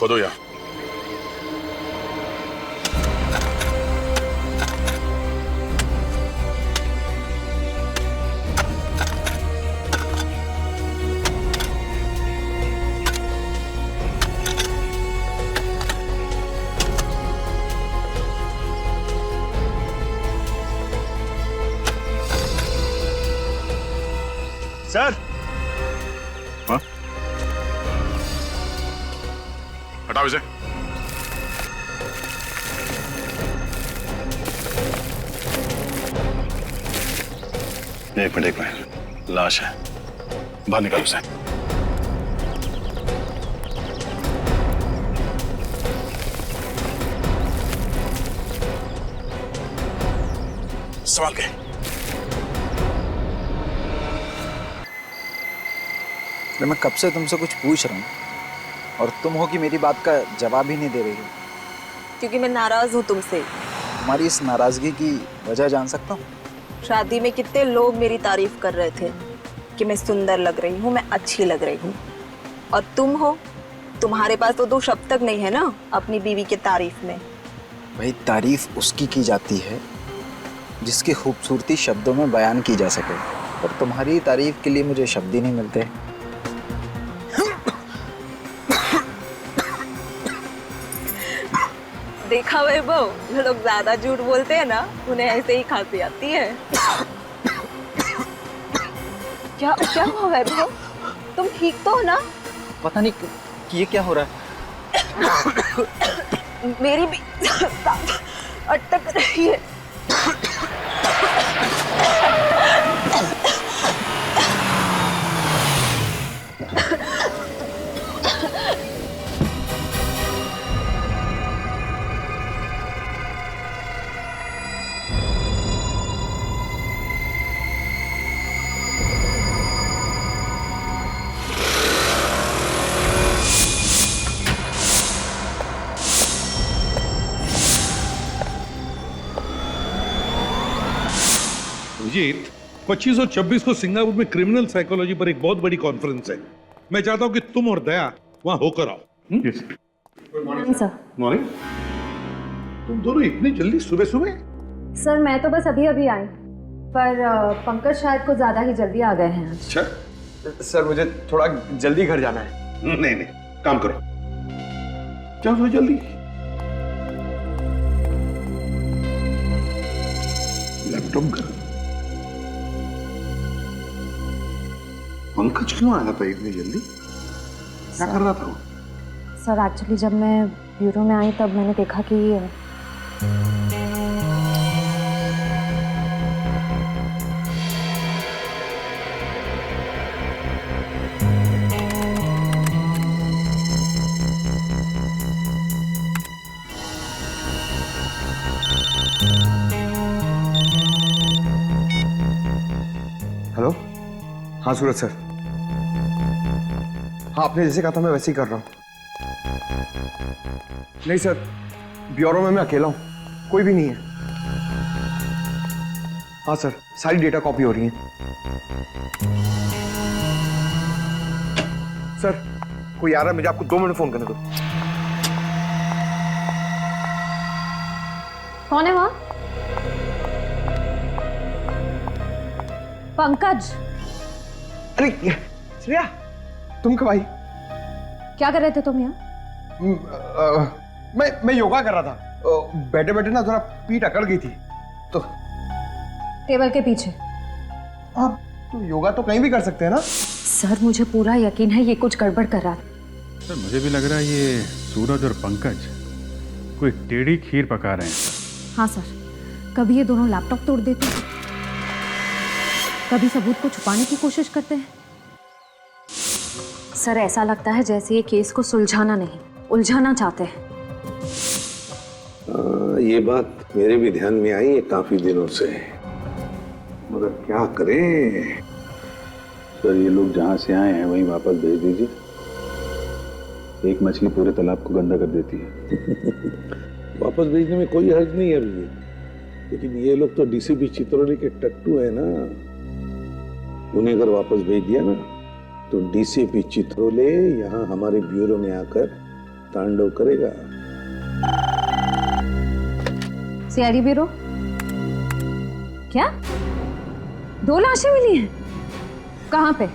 खोदो यहाँ। सर, हाँ? हटाओ इसे। एक मिनट, लाश है, बाहर निकालो उसे। संभाल के। मैं कब से तुमसे कुछ पूछ रहा हूँ और तुम हो कि मेरी बात का जवाब ही नहीं दे रही हो। क्योंकि मैं नाराज हूँ तुमसे। तुम्हारी इस नाराजगी की वजह जान सकता हूँ? शादी में कितने लोग मेरी तारीफ कर रहे थे कि मैं सुंदर लग रही हूँ, मैं अच्छी लग रही हूँ, और तुम हो, तुम्हारे पास तो 2 शब्द तक नहीं है ना अपनी बीवी की तारीफ में। भाई, तारीफ उसकी की जाती है जिसकी खूबसूरती शब्दों में बयान की जा सके, और तुम्हारी तारीफ के लिए मुझे शब्द ही नहीं मिलते। देखा वैभव, जो लोग ज्यादा झूठ बोलते हैं ना, उन्हें ऐसे ही खांसी आती है। क्या क्या हुआ वैभव? तुम ठीक तो हो ना? पता नहीं कि ये क्या हो रहा है। मेरी भी अटक रही है। अभिजीत, 25 और 26 को सिंगापुर में क्रिमिनल साइकोलॉजी पर एक बहुत बड़ी कॉन्फ्रेंस है। मैं चाहता हूं कि तुम और दया वहां होकर आओ। Morning sir. मॉर्निंग। तुम दोनों इतनी जल्दी सुबह सुबह? सर, मैं तो बस अभी अभी आई, पर पंकज शायद कुछ ज्यादा ही जल्दी आ गए हैं। अच्छा। सर मुझे थोड़ा जल्दी घर जाना है। नहीं, काम करो, जाओ जल्दी। लैपटॉप घर। पंकज क्यों आया था इतनी जल्दी? क्या कर रहा था वो? सर, एक्चुअली जब मैं ब्यूरो में आई तब मैंने देखा कि हेलो। हाँ सूरज सर। हाँ, आपने जैसे कहा था मैं वैसे ही कर रहा हूँ। नहीं सर, ब्यूरो में मैं अकेला हूँ, कोई भी नहीं है। हाँ सर, सारी डेटा कॉपी हो रही है। सर, कोई आ रहा है, मुझे आपको 2 मिनट फोन करने को। कौन है वहां? पंकज। अरे श्रेया, तुम कब आई? क्या कर रहे थे तुम यहाँ? मैं योगा कर रहा था। बैठे बैठे ना थोड़ा पीठ अकड़ गई थी तो। टेबल के पीछे। आप तो योगा तो कहीं भी कर सकते हैं ना? सर, मुझे पूरा यकीन है ये कुछ गड़बड़ कर रहा था। सर, मुझे भी लग रहा है ये सूरज और पंकज कोई टेढ़ी खीर पका रहे हैं सर। हाँ सर, कभी ये दोनों लैपटॉप तोड़ देते हैं, कभी सबूत को छुपाने की कोशिश करते हैं। सर, ऐसा लगता है जैसे ये केस को सुलझाना नहीं, उलझाना चाहते हैं। ये बात मेरे भी ध्यान में आई है काफी दिनों से, मगर क्या करें। सर, ये लोग जहाँ से आए हैं वहीं वापस भेज दीजिए। एक मछली पूरे तालाब को गंदा कर देती है। वापस भेजने में कोई हर्ज नहीं है अभी, लेकिन ये लोग तो डीसीपी चित्रोली के टट्टू है ना। उन्हें अगर वापस भेज दिया ना तो डीसीपी चित्रोले यहाँ हमारे ब्यूरो में आकर तांडव करेगा। CID bureau. क्या 2 लाशें मिली हैं? कहाँ पे?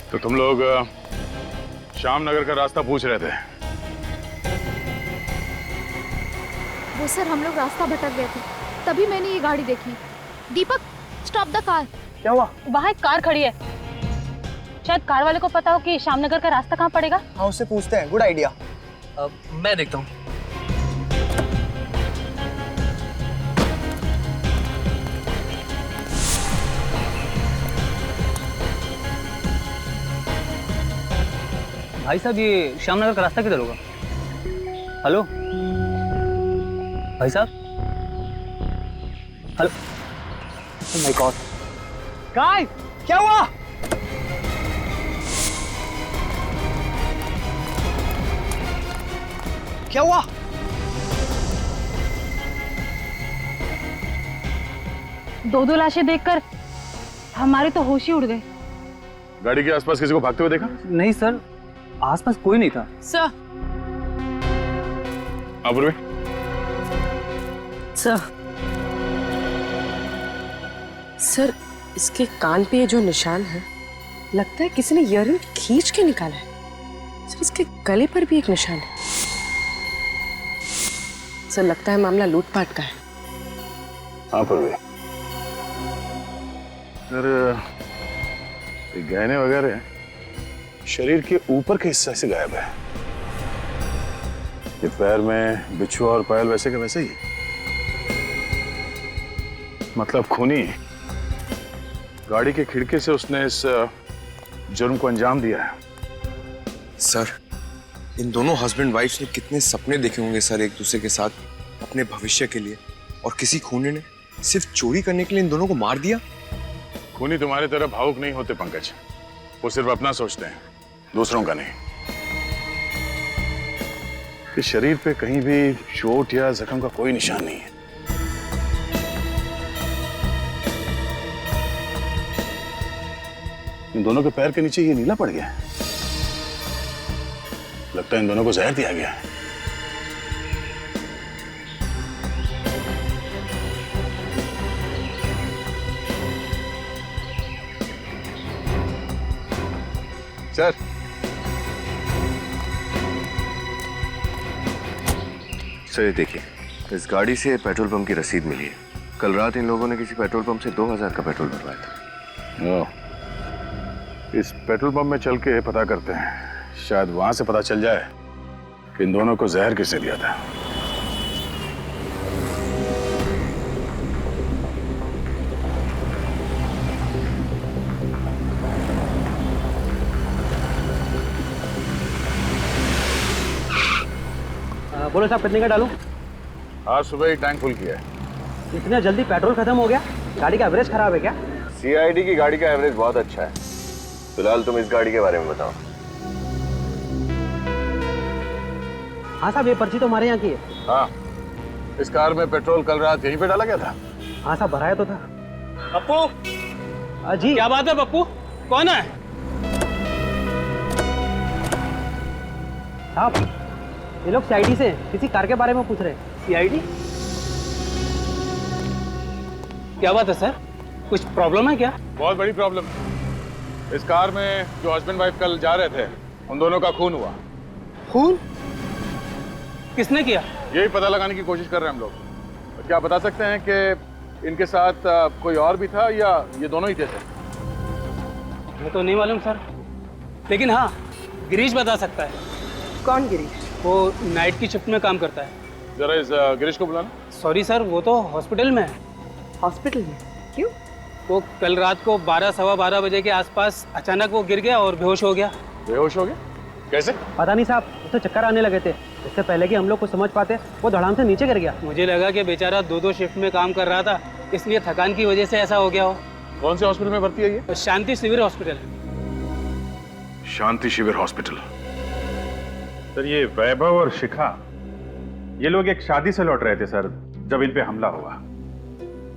तो तुम लोग श्याम नगर का रास्ता पूछ रहे थे। वो सर हम लोग रास्ता भटक गए थे, तभी मैंने ये गाड़ी देखी। दीपक, स्टॉप द कार। क्या हुआ? वहाँ एक कार खड़ी है, शायद कार वाले को पता हो कि श्यामनगर का रास्ता कहाँ पड़ेगा। हाँ, उससे पूछते हैं। Good idea. मैं देखता हूँ। भाई साहब, ये श्यामनगर का रास्ता किधर होगा? हेलो भाई साहब, hello. Oh my God guys, क्या हुआ? क्या हुआ? दो लाशें देखकर हमारे तो होश ही उड़ गए। गाड़ी के आसपास किसी को भागते हुए देखा? नहीं सर, आसपास कोई नहीं था। सर, पूर्वी। सर, इसके कान पे ये जो निशान है, लगता है किसी ने ईयररिंग खींच के निकाला है। सर, इसके गले पर भी एक निशान है। सर, लगता है मामला लूटपाट का है। हाँ पूर्वी। सर, ये गहने वगैरह शरीर के ऊपर के हिस्से से गायब है। ये पैर में बिछुआ और पायल वैसे के वैसे ही, मतलब खूनी। गाड़ी के खिड़की से उसने इस जुर्म को अंजाम दिया है। सर, इन दोनों हस्बैंड वाइफ ने कितने सपने देखे होंगे सर एक दूसरे के साथ, अपने भविष्य के लिए, और किसी खूनी ने सिर्फ चोरी करने के लिए इन दोनों को मार दिया। खूनी तुम्हारी तरह भावुक नहीं होते पंकज, वो सिर्फ अपना सोचते हैं, दूसरों का नहीं। इस शरीर पे कहीं भी चोट या जख्म का कोई निशान नहीं है। इन दोनों के पैर के नीचे ये नीला पड़ गया है। लगता है इन दोनों को जहर दिया गया है। सर, ये देखिए, इस गाड़ी से पेट्रोल पंप की रसीद मिली है। कल रात इन लोगों ने किसी पेट्रोल पंप से 2000 का पेट्रोल भरवाया था। इस पेट्रोल पंप में चल के पता करते हैं, शायद वहां से पता चल जाए कि इन दोनों को जहर किसने दिया था। बोलो साहब, कितने का डालूं? आज सुबह ही टैंक फुल किया है। इतना जल्दी पेट्रोल खत्म हो गया? गाड़ी का एवरेज खराब है क्या? सीआईडी की गाड़ी का एवरेज बहुत अच्छा है। फिलहाल तुम इस गाड़ी के बारे में बताओ। हाँ साहब, ये पर्ची तो हमारे यहाँ की है। हाँ, इस कार में पेट्रोल कल रात यहीं पे डाला गया था। हाँ साहब, भराया तो था। पप्पू, जी क्या बात है पप्पू? कौन है? साहब, ये लोग सीआईडी से किसी कार के बारे में पूछ रहे हैं। सीआईडी? क्या बात है सर, कुछ प्रॉब्लम है क्या? बहुत बड़ी प्रॉब्लम है। इस कार में जो हस्बैंड वाइफ कल जा रहे थे, उन दोनों का खून हुआ। खून? किसने किया? यही पता लगाने की कोशिश कर रहे हैं हम लोग। क्या बता सकते हैं कि इनके साथ कोई और भी था या ये दोनों ही थे सर? मैं तो नहीं मालूम सर, लेकिन हाँ, गिरीश बता सकता है। कौन गिरीश? वो नाइट की शिफ्ट में काम करता है। जरा इस गिरीश को बुलाना। सॉरी सर, वो तो हॉस्पिटल में है। हॉस्पिटल में? क्यों? वो कल रात को 12 सवा 12 बजे के आसपास अचानक वो गिर गया और बेहोश हो गया। बेहोश हो गया? कैसे? पता नहीं साहब, उसे चक्कर आने लगे थे। इससे पहले कि हम लोग कुछ समझ पाते वो धड़ाम से नीचे गिर गया। मुझे लगा कि बेचारा 2-2 शिफ्ट में काम कर रहा था, इसलिए थकान की वजह से ऐसा हो गया हो। कौन से हॉस्पिटल में भर्ती है ये? शांति शिविर हॉस्पिटल। शांति शिविर हॉस्पिटल। सर ये वैभव और शिखा ये लोग एक शादी से लौट रहे थे सर, जब इन पे हमला हुआ।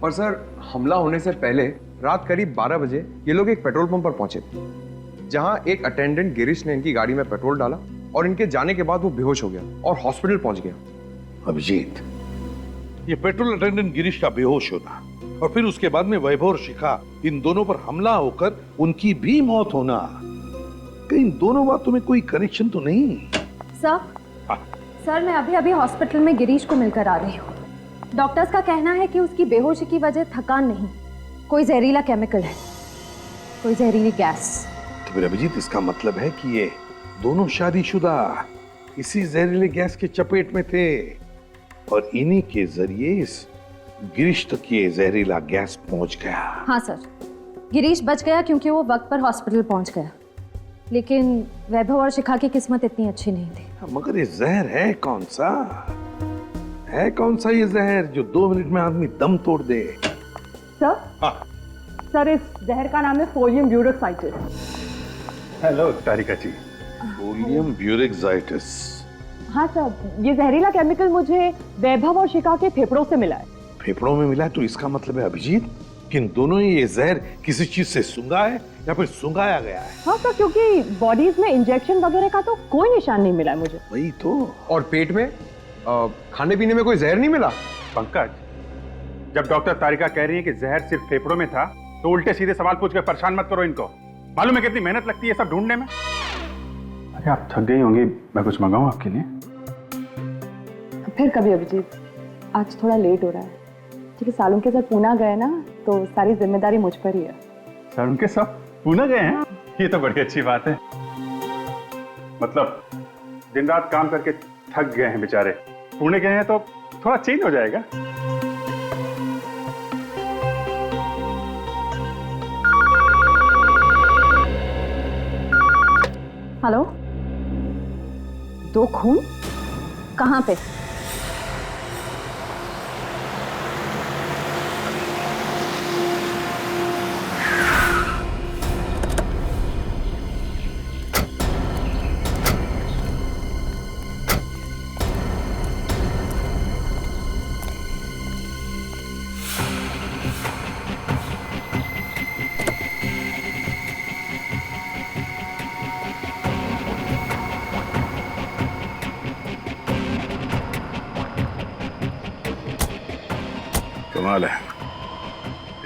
और सर हमला होने से पहले रात करीब 12 बजे ये लोग एक पेट्रोल पंप पर पहुंचे थे, जहां एक अटेंडेंट गिरीश ने इनकी गाड़ी में पेट्रोल डाला और इनके जाने के बाद वो बेहोश हो गया और हॉस्पिटल पहुंच गया। अभिजीत, ये पेट्रोल अटेंडेंट गिरीश का बेहोश होना और फिर उसके बाद में वैभव और शिखा इन दोनों पर हमला होकर उनकी भी मौत होना, कहीं इन दोनों बातों में कोई कनेक्शन तो नहीं? सर मैं अभी अभी हॉस्पिटल में गिरीश को मिलकर आ रही हूँ। डॉक्टर्स का कहना है कि उसकी बेहोशी की वजह थकान नहीं, कोई जहरीला केमिकल है, कोई जहरीली गैस। तो फिर अभिजीत इसका मतलब है कि ये दोनों शादीशुदा इसी जहरीले गैस के चपेट में थे और इन्हीं के जरिए इस गिरीश तक ये जहरीला गैस पहुंच गया। हाँ सर, गिरीश बच गया क्योंकि वो वक्त पर हॉस्पिटल पहुंच गया, लेकिन वैभव और शिखा की किस्मत इतनी अच्छी नहीं थी। मगर ये जहर है कौन सा? है कौन सा ये जहर जो 2 मिनट में आदमी दम तोड़ दे? सर? हाँ। सर इस जहर का नाम है सोडियम ब्यूरोक्साइटिस। हेलो तारिका जी। सोडियम ब्यूरोक्साइटिस। हाँ सर, ये जहरीला केमिकल मुझे वैभव और शिखा के फेफड़ों से मिला है। फेफड़ों में मिला है तो इसका मतलब है अभिजीत कि इन दोनों ही ये जहर किसी चीज से सूंघा है या फिर सूंघाया गया है। हाँ सर, क्योंकि बॉडीज में इंजेक्शन वगैरह का तो कोई निशान नहीं मिला है मुझे। वही तो। और पेट में खाने पीने में कोई जहर नहीं मिला? पंकज, जब डॉक्टर तारिका कह रही है कि जहर सिर्फ फेफड़ों में था, तो उल्टे सीधे सवाल पूछ कर परेशान मत करो इनको। मालूम है कितनी मेहनत लगती है सब ढूंढने में। अरे आप थक गई होंगी, मैं कुछ मंगाऊं आपके लिए? फिर कभी अभिजीत, आज थोड़ा लेट हो रहा है क्योंकि सालों के साथ पूना गए ना, तो सारी जिम्मेदारी मुझ पर ही है। सर उनके सब पूना गए हैं? ये तो बड़ी अच्छी बात है। मतलब दिन रात काम करके थक गए हैं बेचारे, पुणे गए हैं तो थोड़ा चेंज हो जाएगा। हेलो, 2 खून कहाँ पे? कमाल है,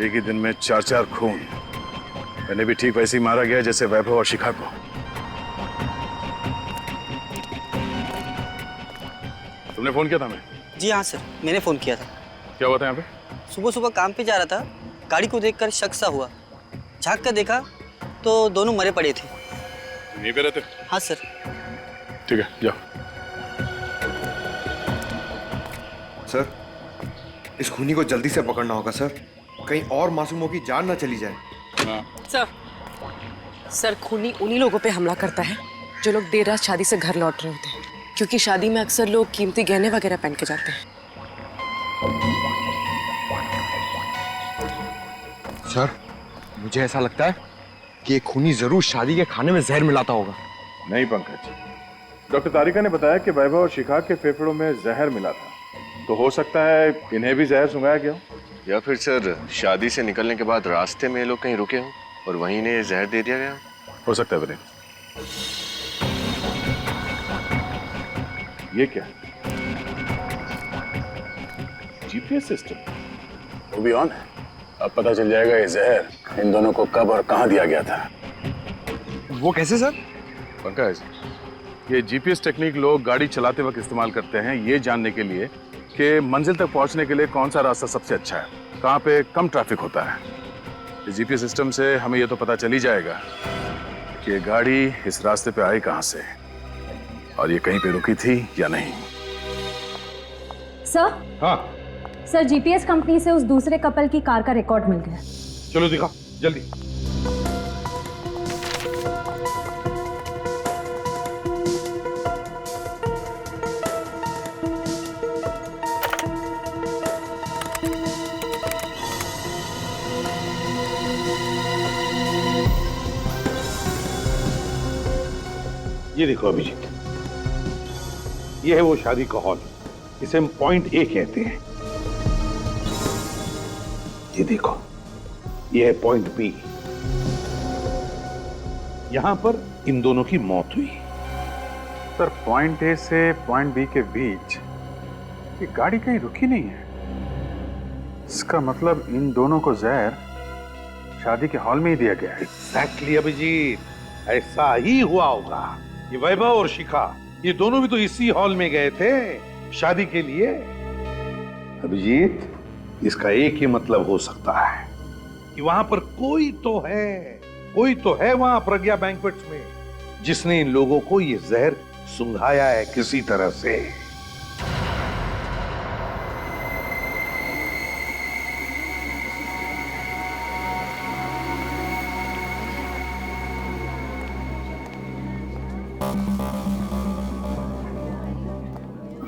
एक ही दिन में 4 खून। मैंने भी ठीक वैसे ही मारा गया जैसे वैभव और शिखा को। तुमने फोन किया था? मैं जी हाँ सर, मैंने फोन किया था। क्या हुआ था यहाँ पे? सुबह सुबह काम पे जा रहा था, गाड़ी को देखकर शक सा हुआ। झांक कर देखा तो दोनों मरे पड़े थे। यहीं पे रहते? हाँ सर। ठीक है, जाओ। सर इस खूनी को जल्दी से पकड़ना होगा सर, कहीं और मासूमों की जान ना चली जाए। सर खूनी उन्हीं लोगों पे हमला करता है जो लोग देर रात शादी से घर लौट रहे होते हैं, क्योंकि शादी में अक्सर लोग कीमती गहने वगैरह पहन के जाते हैं। सर मुझे ऐसा लगता है कि ये खूनी जरूर शादी के खाने में जहर मिलाता होगा। नहीं पंकज, डॉक्टर तारिका ने बताया कि वैभव और शिखा के फेफड़ों में जहर मिला था, तो हो सकता है इन्हें भी जहर सुंघाया गया हो। या फिर सर शादी से निकलने के बाद रास्ते में ये लोग कहीं रुके हों और वहीं इन्हें जहर दे दिया गया हो सकता है। बने ये क्या? जीपीएस सिस्टम वो भी ऑन है। अब पता चल जाएगा ये जहर इन दोनों को कब और कहां दिया गया था। वो कैसे सर? पंकज, ये जीपीएस टेक्निक लोग गाड़ी चलाते वक्त इस्तेमाल करते हैं ये जानने के लिए कि मंजिल तक पहुंचने के लिए कौन सा रास्ता सबसे अच्छा है, कहां पे कम ट्रैफिक होता है। इस जीपीएस सिस्टम से हमें ये तो पता चल ही जाएगा कि ये गाड़ी इस रास्ते पे आई कहां से और ये कहीं पे रुकी थी या नहीं। सर? हाँ सर, जीपीएस कंपनी से उस दूसरे कपल की कार का रिकॉर्ड मिल गया। चलो दिखाओ जल्दी। ये देखो अभिजीत, ये है वो शादी का हॉल, इसे हम पॉइंट ए कहते हैं। ये देखो, ये है पॉइंट बी। यहां पर इन दोनों की मौत हुई। सर पॉइंट ए से पॉइंट बी के बीच ये गाड़ी कहीं रुकी नहीं है। इसका मतलब इन दोनों को जहर शादी के हॉल में ही दिया गया है। एग्जैक्टली अभिजीत, ऐसा ही हुआ होगा। ये वैभव और शिखा, ये दोनों भी तो इसी हॉल में गए थे शादी के लिए। अभिजीत, इसका एक ही मतलब हो सकता है कि वहां पर कोई तो है वहां प्रज्ञा बैंक्वेट्स में, जिसने इन लोगों को ये जहर सुंघाया है किसी तरह से।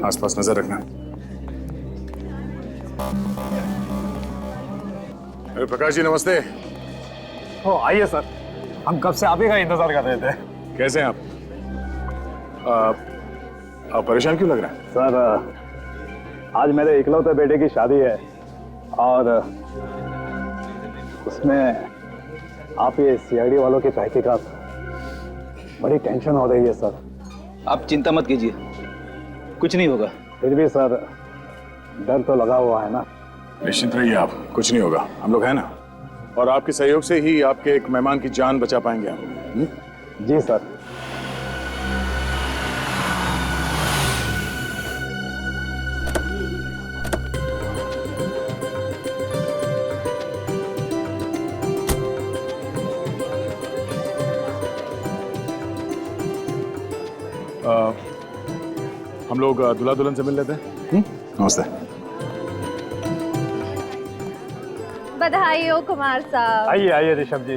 आसपास नजर रखना। अरे प्रकाश जी नमस्ते। ओ आइए सर, हम कब से आप ही का इंतजार कर रहे थे। कैसे हैं आप परेशान क्यों लग रहे हैं? सर आज मेरे इकलौते बेटे की शादी है और उसमें आप ये सीआईडी वालों की तहकीकात, बड़ी टेंशन हो रही है सर। आप चिंता मत कीजिए, कुछ नहीं होगा। फिर भी सर डर तो लगा हुआ है ना। निश्चिंत रहिए आप, कुछ नहीं होगा, हम लोग हैं ना। और आपके सहयोग से ही आपके एक मेहमान की जान बचा पाएंगे हम। जी सर। हम लोग दूल्हा दुल्हन से मिल लेते हैं। नमस्ते। बधाई हो कुमार साहब। आइए आइए ऋषभ जी,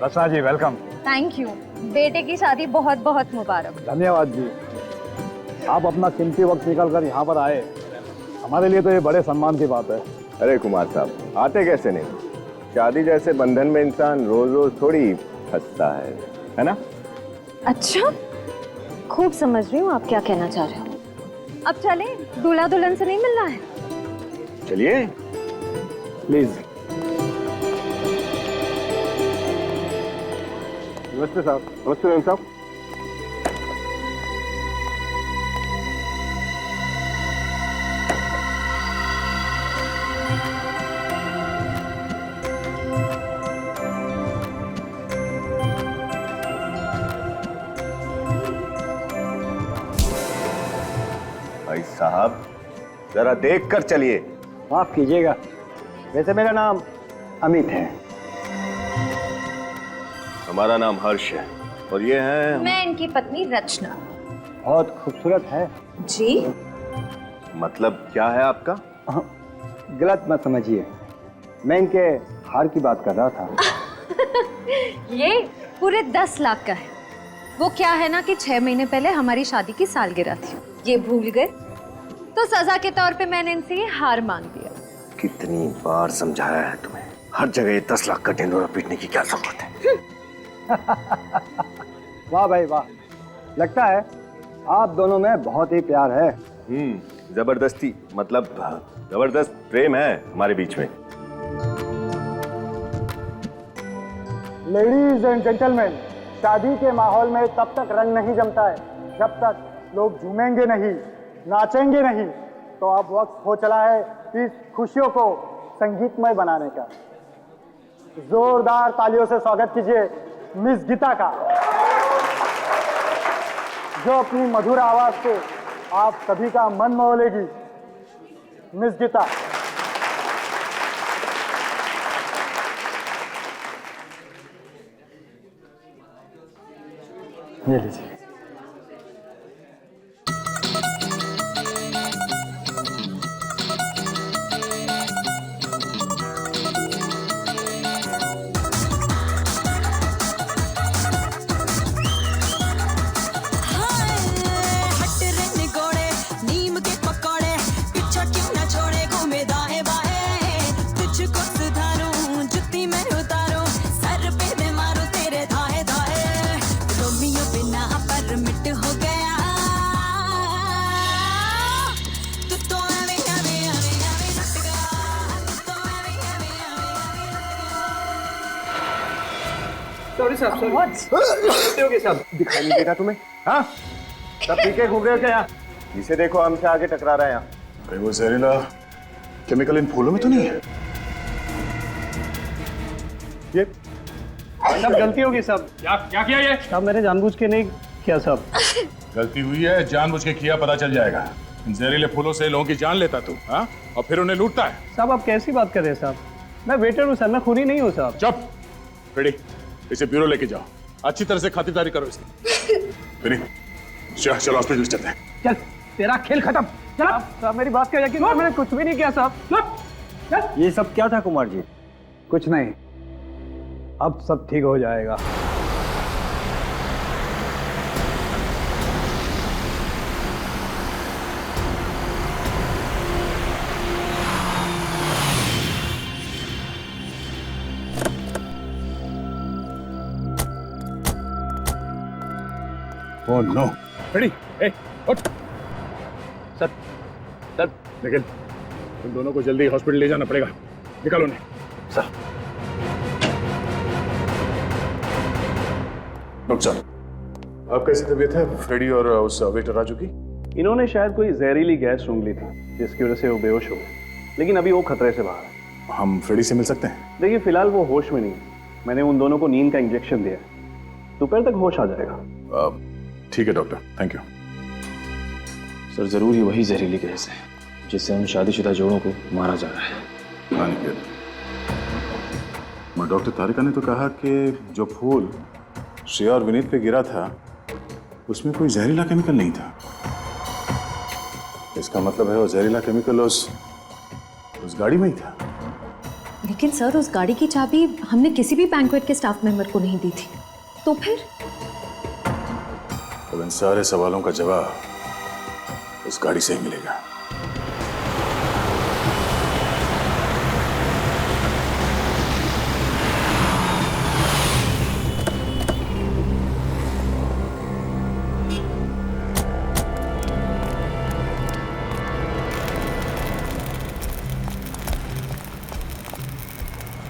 रचना जी वेलकम। थैंक यू, बेटे की शादी बहुत बहुत मुबारक। धन्यवाद जी, आप अपना कीमती वक्त निकाल कर यहाँ पर आए, हमारे लिए तो ये बड़े सम्मान की बात है। अरे कुमार साहब, आते कैसे नहीं, शादी जैसे बंधन में इंसान रोज रोज थोड़ी फंसता है ना? अच्छा, खूब समझ रही हूँ आप क्या कहना चाह रहे हो। अब चले, दूल्हा दुल्हन से नहीं मिलना है? चलिए प्लीज। नमस्ते साहब। नमस्ते मैम साहब। भाई साहब जरा देख कर चलिए। माफ कीजिएगा, वैसे मेरा नाम अमित है। हमारा नाम हर्ष है और ये है मैं इनकी पत्नी रचना। बहुत खूबसूरत है जी। मतलब क्या है आपका? गलत मत समझिए, मैं इनके हार की बात कर रहा था। ये पूरे 10 लाख का है। वो क्या है ना कि 6 महीने पहले हमारी शादी की सालगिरह थी, ये भूल गए, तो सजा के तौर पे मैंने इनसे ये हार मांग दिया। कितनी बार समझाया है तुम्हें, हर जगह 10 लाख का ढिंढोरा पीटने की क्या जरूरत है? वाह भाई वाह, लगता है आप दोनों में बहुत ही प्यार है। जबरदस्ती मतलब जबरदस्त प्रेम है हमारे बीच में। लेडीज एंड जेंटलमैन, शादी के माहौल में तब तक रंग नहीं जमता है जब तक लोग झूमेंगे नहीं, नाचेंगे नहीं। तो अब वक्त हो चला है इस खुशियों को संगीतमय बनाने का। जोरदार तालियों से स्वागत कीजिए मिस गीता का, जो अपनी मधुर आवाज से आप सभी का मन मोह लेगी। मिस गीता। ये लीजिए। रोमियो बिना सॉरी साहब, गलती हो गई साहब। दिखाई नहीं देगा तुम्हें? हाँ, सब पी के घूम रहे हो क्या यहाँ? जिसे देखो हमसे आगे टकरा रहा है यहाँ। अरे वो जहरीला केमिकल इन फूलों में तो नहीं है? ये सब गलती होगी साहब। क्या क्या किया ये? साहब मैंने जानबूझ के नहीं किया साहब। गलती हुई है, जानबूझ के किया, पता चल जाएगा। इन जहरीले फूलों से लोगों की जान लेता तू, हाँ? और फिर उन्हें लूटता है। साहब आप कैसी बात कर रहे हैं साहब? मैं वेटर हूँ सर, मैं खूनी नहीं हूँ साहब। चुप, फ्रेडी, इसे ब्यूरो लेके जाओ, अच्छी तरह से खातिरदारी करो इसकी। फ्रेडी, चलो हॉस्पिटल चलते हैं। चल, तेरा खेल खत्म। चल। साहब मेरी बात का यकीन करो, मैंने कुछ भी नहीं किया साहब। चल। ये सब क्या था कुमार जी? कुछ नहीं, अब सब ठीक हो जाएगा। ओह नो, फ्रेडी, ए, उठ। सर, सर, लेकिन उन दोनों को जल्दी हॉस्पिटल ले जाना पड़ेगा, निकालो उन्हें। सर। डॉक्टर साहब, अब कैसी तबीयत है फ्रेडी और उस वेटर राजू की? इन्होंने शायद कोई जहरीली गैस सूंघ ली थी, जिसकी वजह से वो बेहोश हो गए, लेकिन अभी वो खतरे से बाहर है। हम फ्रेडी से मिल सकते हैं? देखिए फिलहाल वो होश में नहीं है। मैंने उन दोनों को नींद का इंजेक्शन दिया है, दोपहर तक होश आ जाएगा। ठीक है डॉक्टर, थैंक यू। सर जरूर ही वही जहरीली गैस है जिससे उन शादीशुदा जोड़ों को मारा जा रहा है। मगर डॉक्टर तारिका ने तो कहा कि जो फूल श्रेया और विनीत पे गिरा था उसमें कोई जहरीला केमिकल नहीं था। इसका मतलब है वो जहरीला केमिकल उस गाड़ी में ही था। लेकिन सर उस गाड़ी की चाबी हमने किसी भी बैंक्वेट के स्टाफ मेंबर को नहीं दी थी, तो फिर? अब इन सारे सवालों का जवाब उस गाड़ी से ही मिलेगा।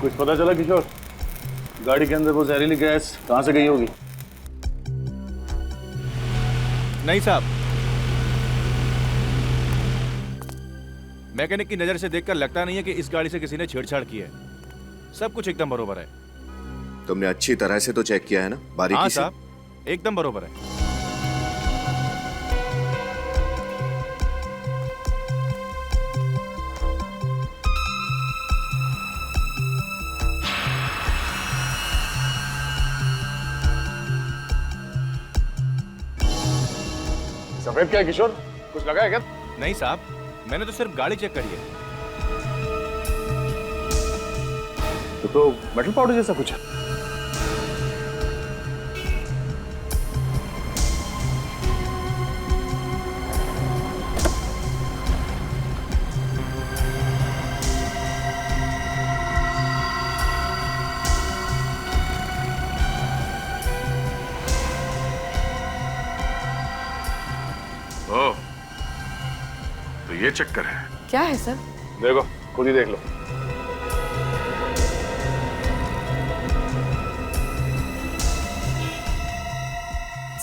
कुछ पता चला किशोर? गाड़ी के अंदर वो जहरीली गैस कहां से गई होगी? नहीं साहब, मैकेनिक की नजर से देखकर लगता नहीं है कि इस गाड़ी से किसी ने छेड़छाड़ की है। सब कुछ एकदम बरोबर है। तुमने अच्छी तरह से तो चेक किया है ना, बारीकी हाँ से? साहब, एकदम बरोबर है। सफेद क्या है किशोर? कुछ लगा है क्या? नहीं साहब, मैंने तो सिर्फ गाड़ी चेक करी है। तो मेटल पाउडर जैसा कुछ है। ओह, तो ये चक्कर है। क्या है सर? देखो, खुद ही देख लो।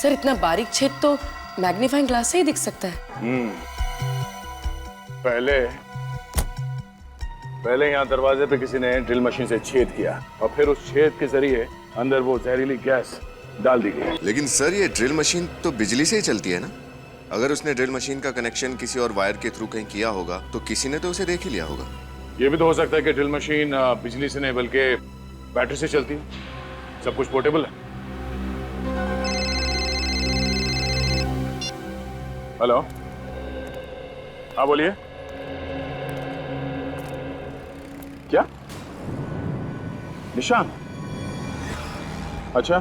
सर इतना बारीक छेद तो मैग्नीफाइंग ग्लास से ही दिख सकता है। पहले यहाँ दरवाजे पे किसी ने ड्रिल मशीन से छेद किया और फिर उस छेद के जरिए अंदर वो जहरीली गैस डाल दी गई। लेकिन सर ये ड्रिल मशीन तो बिजली से ही चलती है ना? अगर उसने ड्रिल मशीन का कनेक्शन किसी और वायर के थ्रू कहीं किया होगा तो किसी ने तो उसे देख ही लिया होगा। ये भी तो हो सकता है कि ड्रिल मशीन बिजली से नहीं बल्कि बैटरी से चलती है। सब कुछ पोर्टेबल है। हेलो, हाँ बोलिए। क्या? निशान? अच्छा,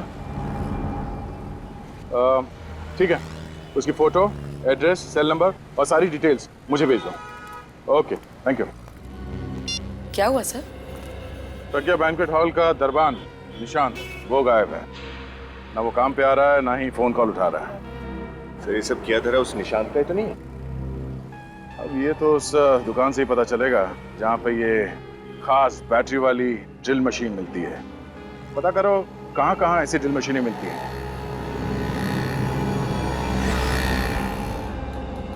ठीक है, उसकी फोटो, एड्रेस, सेल नंबर और सारी डिटेल्स मुझे भेज दो। Okay, thank you. क्या हुआ सर? प्रज्ञा बैंक्वेट हॉल का दरबान निशान वो गायब है। ना वो काम पे आ रहा है, ना ही फोन कॉल उठा रहा है। सर ये सब किया धरा उस निशान का ही तो नहीं है? अब ये तो उस दुकान से ही पता चलेगा जहाँ पे ये खास बैटरी वाली ड्रिल मशीन मिलती है। पता करो कहाँ कहाँ ऐसी ड्रिल मशीनें मिलती हैं?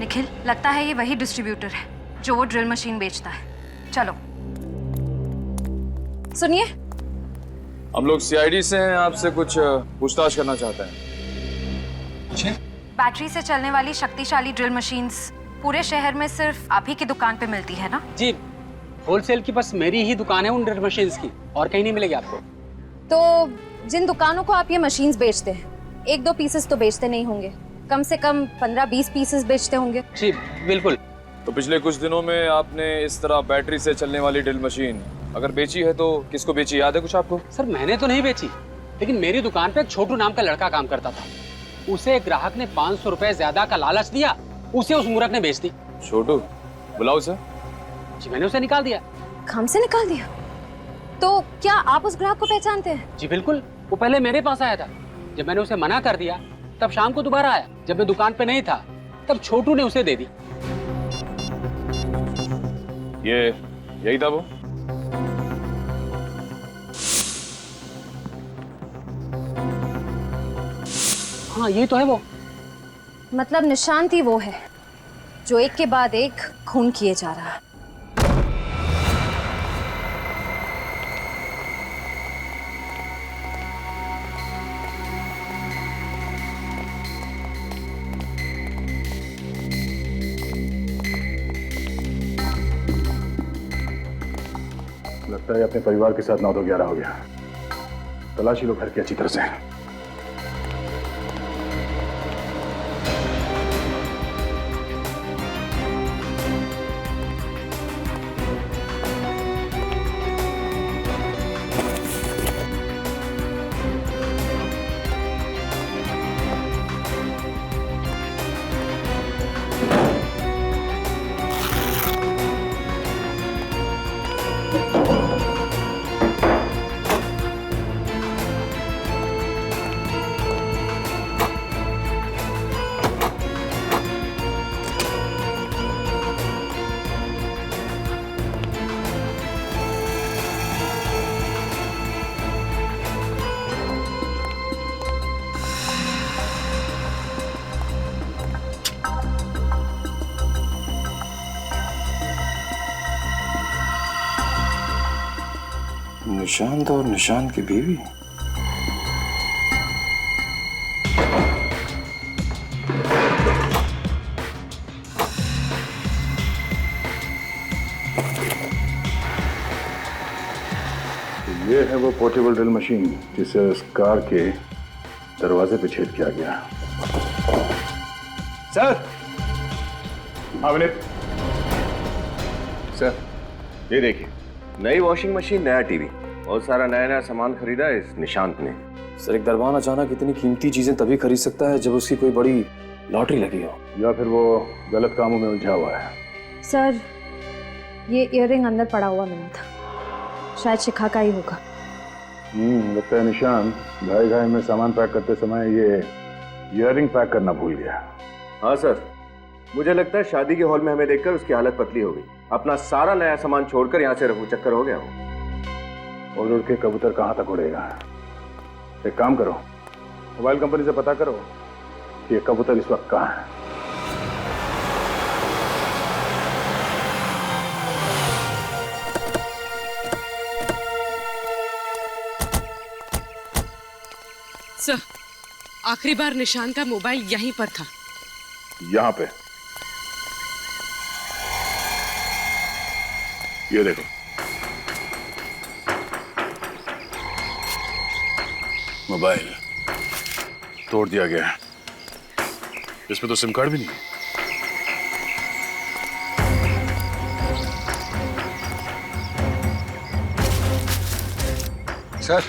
निखिल, लगता है ये वही डिस्ट्रीब्यूटर है जो वो ड्रिल मशीन बेचता है। चलो। सुनिए, हम लोग सीआईडी से हैं, आपसे कुछ पूछताछ करना चाहते हैं। बैटरी से चलने वाली शक्तिशाली ड्रिल मशीन्स पूरे शहर में सिर्फ आप ही की दुकान पे मिलती है ना? जी, होलसेल की बस मेरी ही दुकान है उन ड्रिल मशीन्स की, और कहीं नहीं मिलेगी आपको। तो जिन दुकानों को आप ये मशीन्स बेचते हैं, 1-2 पीसेस तो बेचते नहीं होंगे, कम से कम 15-20 पीसेस बेचते होंगे। जी बिल्कुल। तो पिछले कुछ दिनों में आपने इस तरह बैटरी से चलने वाली ड्रिल मशीन अगर बेची है तो किसको बेची, याद है कुछ आपको? सर मैंने तो नहीं बेची, लेकिन मेरी दुकान पे एक छोटू नाम का लड़का काम करता था। उसे एक ग्राहक ने 500 रुपए ज्यादा का लालच दिया, उसे उस मूर्ख ने बेच दी। छोटू, बुलाओ उसे। जी मैंने उसे निकाल दिया। काम से निकाल दिया? तो क्या आप उस ग्राहक को पहचानते हैं? जी बिल्कुल, वो पहले मेरे पास आया था। जब मैंने उसे मना कर दिया तब शाम को दोबारा आया। जब मैं दुकान पे नहीं था तब छोटू ने उसे दे दी। ये यही था वो? हाँ ये तो है वो। मतलब निशांत ही वो है जो एक के बाद एक खून किए जा रहा है। लगता है अपने परिवार के साथ 9-11 हो गया। तलाशी लो घर की अच्छी तरह से। निशांत और निशांत की बीवी। ये है वो पोर्टेबल ड्रिल मशीन जिसे उस कार के दरवाजे पे छेद किया गया। सर, हाँ विनीत। सर ये देखिए, नई वॉशिंग मशीन, नया टीवी और सारा नया नया सामान खरीदा है इस निशांत ने। सर, एक दरबान अचानक इतनी कीमती चीजें तभी खरीद सकता है जब उसकी कोई बड़ी लॉटरी लगी हो, या फिर वो गलत कामों में उलझा हुआ है। सर, ये इयररिंग अंदर पड़ा हुआ मिला था, शायद शिखा का ही होगा। लगता है निशांत घाई घाई में सामान पैक करते समय ये इयररिंग पैक करना भूल गया। हाँ सर, मुझे लगता है शादी के हॉल में हमें देखकर उसकी हालत पतली हो गई। अपना सारा नया सामान छोड़कर यहाँ से रफू चक्कर हो गया हो। उड़ उड़ के कबूतर कहाँ तक उड़ेगा। एक काम करो, मोबाइल कंपनी से पता करो कि ये कबूतर इस वक्त कहाँ है। सर, आखिरी बार निशांत का मोबाइल यहीं पर था। यहाँ पे ये देखो, मोबाइल तोड़ दिया गया है। इसमें तो सिम कार्ड भी नहीं है। सर,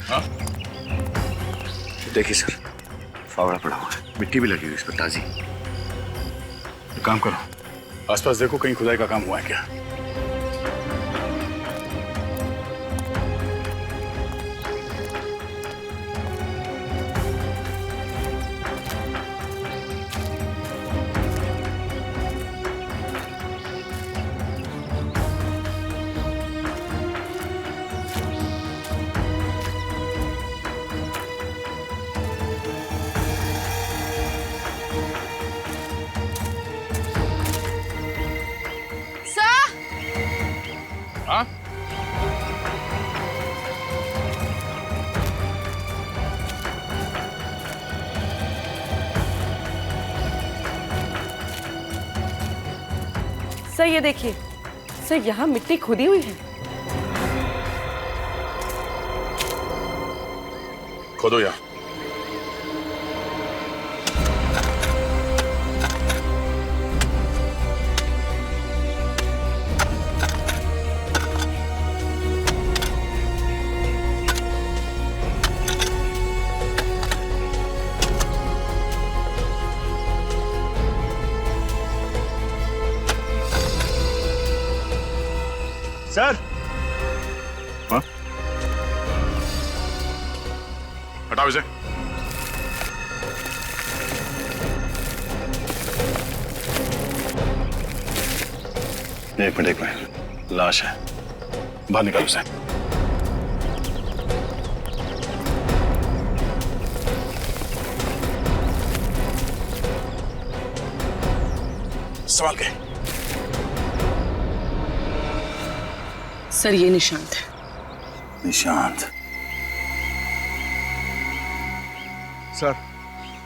हाँ? देखिए सर, फावड़ा पड़ा हुआ है, मिट्टी भी लगी हुई इस पर ताजी। एक काम करो, आसपास देखो कहीं खुदाई का काम हुआ है क्या। हाँ? सर ये देखिए, सर यहाँ मिट्टी खुदी हुई है। खोदो यहाँ। सर, हाँ? हटाओ इसे। एक मिनट, लाश है, बाहर निकालो उसे। संभाल के। सर ये निशांत है। निशांत? सर,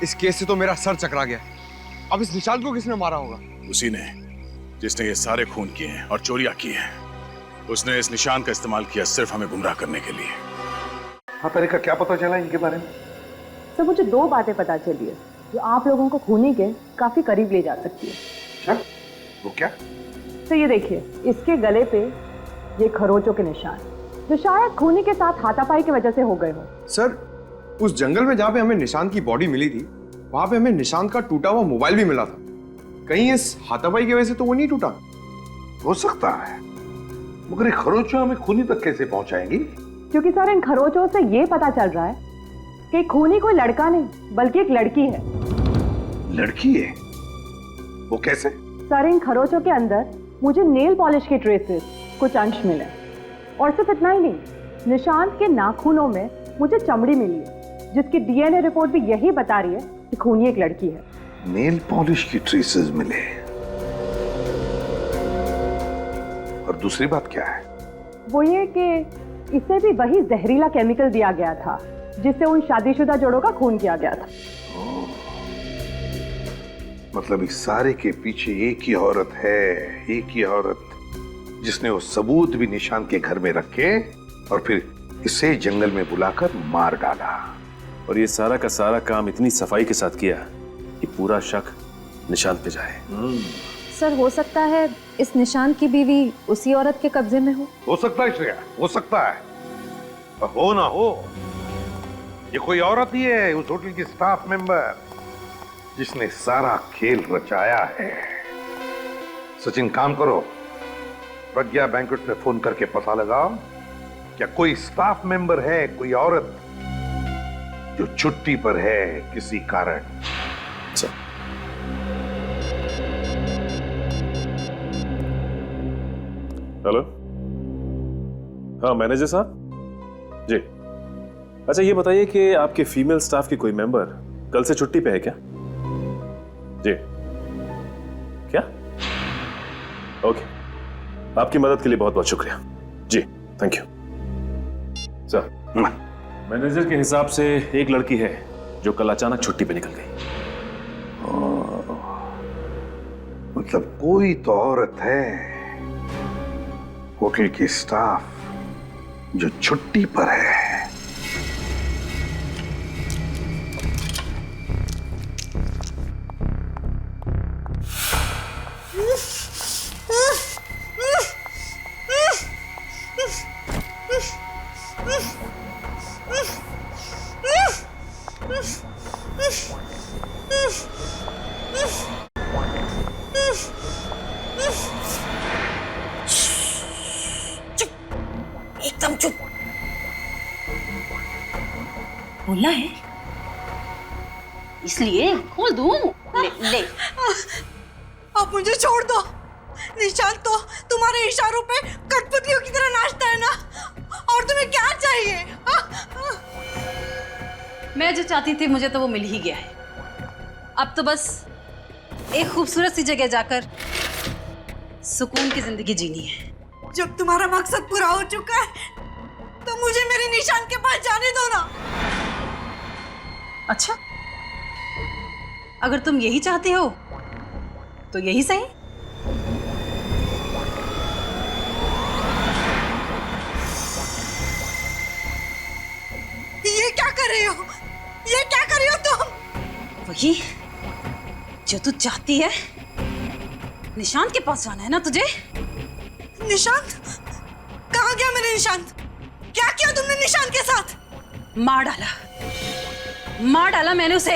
इस केस से तो मेरा सर चकरा गया। अब इस निशांत को किसने मारा होगा? उसी ने जिसने ये सारे खून किए हैं और चोरियां की हैं। उसने इस निशान का इस्तेमाल किया सिर्फ हमें गुमराह करने के लिए। हाँ, तारिका क्या पता चला इनके बारे में? सर मुझे 2 बातें पता चली है जो आप लोगों को खूनी के काफी करीब ले जा सकती है। अच्छा, वो क्या? तो ये देखिए, इसके गले पे ये खरोचों के निशान जो शायद खूनी के साथ हाथापाई की वजह से हो गए हो। सर, उस जंगल में जहाँ पे हमें निशांत की बॉडी मिली थी, वहां पे हमें निशांत का टूटा हुआ मोबाइल भी मिला था। कहीं इस हाथापाई की वजह से तो वो नहीं टूटा? हो सकता है, मगर ये खरोचों हमें खूनी तक कैसे पहुंचाएंगी? क्योंकि सर इन खरोचों से ये पता चल रहा है कि खूनी कोई लड़का नहीं बल्कि एक लड़की है। लड़की है? वो कैसे? सर इन खरोचों के अंदर मुझे नेल पॉलिश के ट्रेसेस कुछ अंश मिले, और सिर्फ इतना ही नहीं, निशांत के नाखूनों में मुझे चमड़ी मिली है जिसकी डीएनए रिपोर्ट भी यही बता रही है कि खूनी एक लड़की है। नेल पॉलिश की ट्रेसेस मिले, और दूसरी बात क्या है? वो ये कि इसे भी वही जहरीला केमिकल दिया गया था जिससे उन शादीशुदा जोड़ों का खून किया गया था। मतलब इस सारे के पीछे एक ही औरत है, एक ही औरत जिसने वो सबूत भी निशान के घर में रखे और फिर इसे जंगल में बुलाकर मार डाला। और ये सारा का सारा काम इतनी सफाई के साथ किया कि पूरा शक निशांत पे जाए। सर हो सकता है इस निशांत की बीवी उसी औरत के कब्जे में हो सकता है श्रेया, हो सकता है। पर हो ना हो, ये कोई औरत ही है, उस होटल की स्टाफ मेंबर जिसने सारा खेल रचाया है। सचिन, काम करो, प्रज्ञा बैंक्वेट में फोन करके पता लगाओ क्या कोई स्टाफ मेंबर है, कोई औरत जो छुट्टी पर है किसी कारण। हेलो, हाँ मैनेजर साहब जी। अच्छा ये बताइए कि आपके फीमेल स्टाफ की कोई मेंबर कल से छुट्टी पे है क्या? जी, क्या? ओके, आपकी मदद के लिए बहुत बहुत शुक्रिया जी, थैंक यू सर। मैनेजर के हिसाब से एक लड़की है जो कल अचानक छुट्टी पे निकल गई। मतलब कोई तो औरत है होटल की स्टाफ जो छुट्टी पर है। एकदम चुप। बोलना है इसलिए खोल दूं। ले ले। आप मुझे छोड़ दो। निशांत तो तुम्हारे इशारों पे कठपुतलियों की तरह नाचता है ना, और तुम्हें क्या चाहिए? मैं जो चाहती थी मुझे तो वो मिल ही गया है। अब तो बस एक खूबसूरत सी जगह जाकर सुकून की जिंदगी जीनी है। जब तुम्हारा मकसद पूरा हो चुका है तो मुझे मेरे निशान के पास जाने दो ना। अच्छा, अगर तुम यही चाहते हो तो यही सही। ये क्या कर रहे हो? ये क्या कर रही हो तुम? वही जो तू चाहती है। निशांत के पास जाना है ना तुझे? निशांत? कहाँ गया मेरा निशांत? क्या किया तुमने निशांत के साथ? मार डाला मैंने उसे।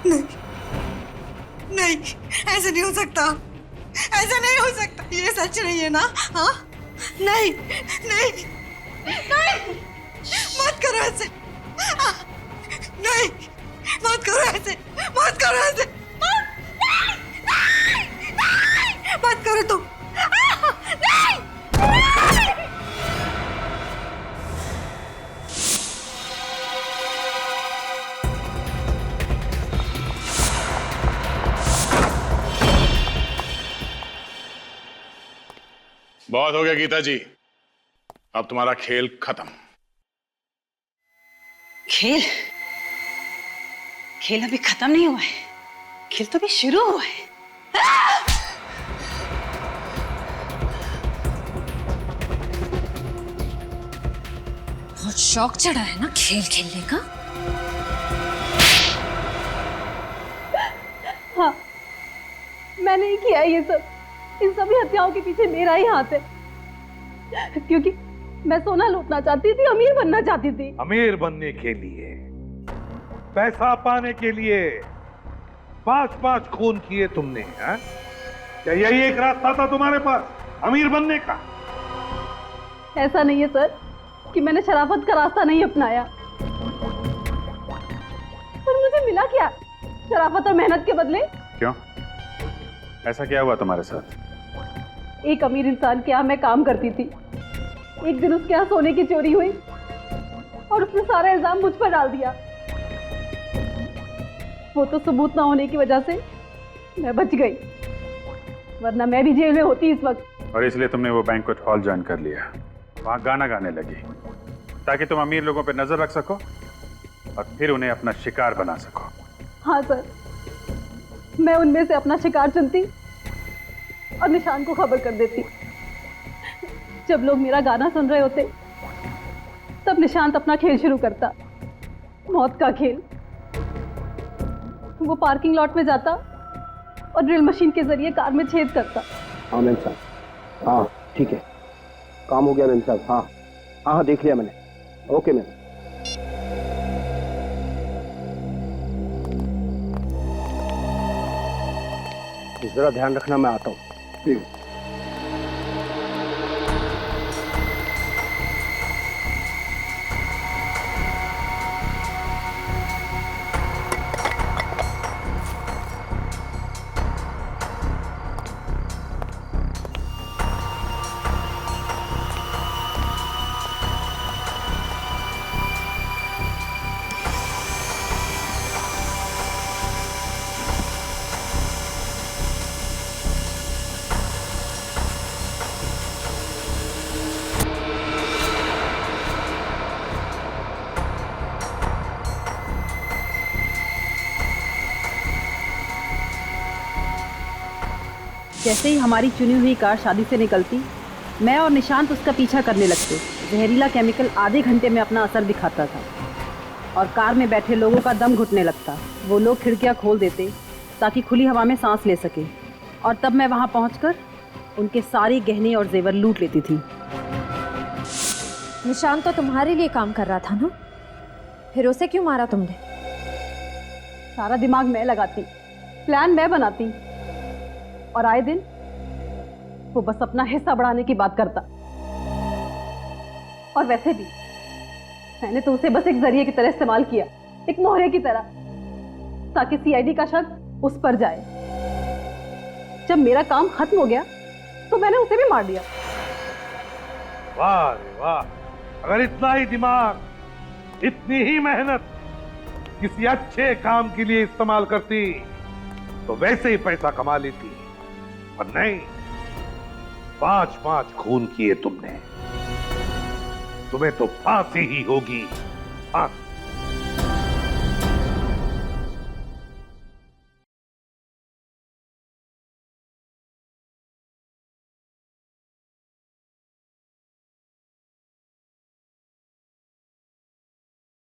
नहीं, नहीं, ऐसे नहीं हो सकता, ऐसा नहीं हो सकता। ये सच नहीं है ना? हाँ, नहीं, नहीं, नहीं, मत करो ऐसे। नहीं, मत करो ऐसे, मत करो ऐसे, मत करो तुम। नहीं, बहुत हो गया गीता जी, अब तुम्हारा खेल खत्म। खेल? खेल अभी खत्म नहीं हुआ है, खेल तो अभी शुरू हुआ है। बहुत शौक चढ़ा है ना खेल खेलने का। हाँ, मैंने ही किया ये सब। इन सभी हत्याओं के पीछे मेरा ही हाथ है, क्योंकि मैं सोना लूटना चाहती थी, अमीर बनना चाहती थी। अमीर बनने के लिए, पैसा पाने के लिए 5-5 खून किए तुमने, हैं? क्या यही एक रास्ता था तुम्हारे पास अमीर बनने का? ऐसा नहीं है सर कि मैंने शराफत का रास्ता नहीं अपनाया, पर मुझे मिला क्या शराफत और मेहनत के बदले? क्यों? ऐसा क्या हुआ तुम्हारे साथ? एक अमीर इंसान के यहाँ मैं काम करती थी। एक दिन उसके यहाँ सोने की चोरी हुई और उसने सारा इल्जाम मुझ पर डाल दिया। वो तो सबूत ना होने की वजह से मैं बच गई, वरना मैं भी जेल में होती इस वक्त। और इसलिए तुमने वो बैंक्वेट हॉल ज्वाइन कर लिया, वहां गाना गाने लगी, ताकि तुम अमीर लोगों पर नजर रख सको और फिर उन्हें अपना शिकार बना सको। हाँ सर, मैं उनमें से अपना शिकार चुनती और निशान को खबर कर देती। जब लोग मेरा गाना सुन रहे होते तब निशांत अपना खेल शुरू करता, मौत का खेल। वो पार्किंग लॉट में जाता और ड्रिल मशीन के जरिए कार में छेद करता। हाँ मैम साहब, हाँ ठीक है, काम हो गया मैम साहब। हाँ हाँ हाँ, देख लिया मैंने। Okay ma'am. जरा ध्यान रखना, मैं आता हूँ। ठीक। जैसे ही हमारी चुनी हुई कार शादी से निकलती, मैं और निशांत उसका पीछा करने लगते। जहरीला केमिकल आधे घंटे में अपना असर दिखाता था और कार में बैठे लोगों का दम घुटने लगता। वो लोग खिड़कियां खोल देते ताकि खुली हवा में सांस ले सके, और तब मैं वहां पहुंचकर उनके सारे गहने और जेवर लूट लेती थी। निशांत तो तुम्हारे लिए काम कर रहा था ना, फिर उसे क्यों मारा तुमने? सारा दिमाग मैं लगाती, प्लान मैं बनाती, और आए दिन वो बस अपना हिस्सा बढ़ाने की बात करता। और वैसे भी मैंने तो उसे बस एक जरिए की तरह इस्तेमाल किया, एक मोहरे की तरह, ताकि सीआईडी का शक उस पर जाए। जब मेरा काम खत्म हो गया तो मैंने उसे भी मार दिया। वाह रे वाह, अगर इतना ही दिमाग, इतनी ही मेहनत किसी अच्छे काम के लिए इस्तेमाल करती तो वैसे ही पैसा कमा लेती, पर नहीं, 5-5 खून किए तुमने, तुम्हें तो फांसी ही होगी, फांसी।